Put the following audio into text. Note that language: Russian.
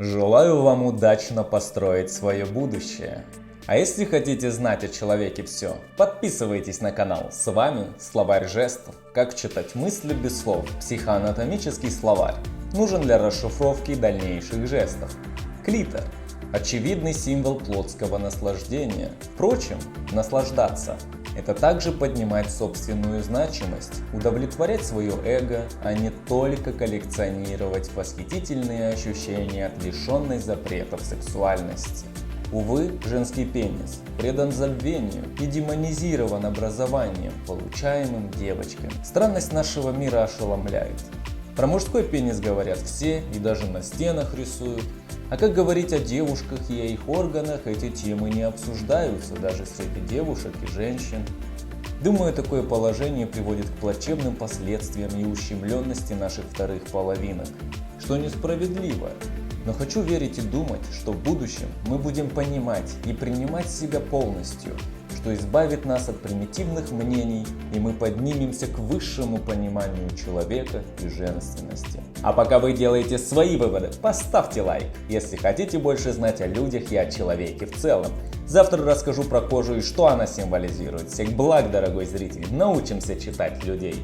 Желаю вам удачно построить свое будущее. А если хотите знать о человеке все, подписывайтесь на канал. С вами Словарь жестов. Как читать мысли без слов. Психоанатомический словарь. Нужен для расшифровки дальнейших жестов. Клитор. Очевидный символ плотского наслаждения. Впрочем, наслаждаться – это также поднимать собственную значимость, удовлетворять свое эго, а не только коллекционировать восхитительные ощущения от лишенной запретов сексуальности. Увы, женский пенис предан забвению и демонизирован образованием, получаемым девочками. Странность нашего мира ошеломляет. Про мужской пенис говорят все и даже на стенах рисуют. А как говорить о девушках и о их органах, эти темы не обсуждаются даже среди девушек и женщин. Думаю, такое положение приводит к плачевным последствиям и ущемленности наших вторых половинок, что несправедливо. Но хочу верить и думать, что в будущем мы будем понимать и принимать себя полностью, что избавит нас от примитивных мнений, и мы поднимемся к высшему пониманию человека и женственности. А пока вы делаете свои выводы, поставьте лайк, если хотите больше знать о людях и о человеке в целом. Завтра расскажу про кожу и что она символизирует. Всех благ, дорогой зритель, научимся читать людей.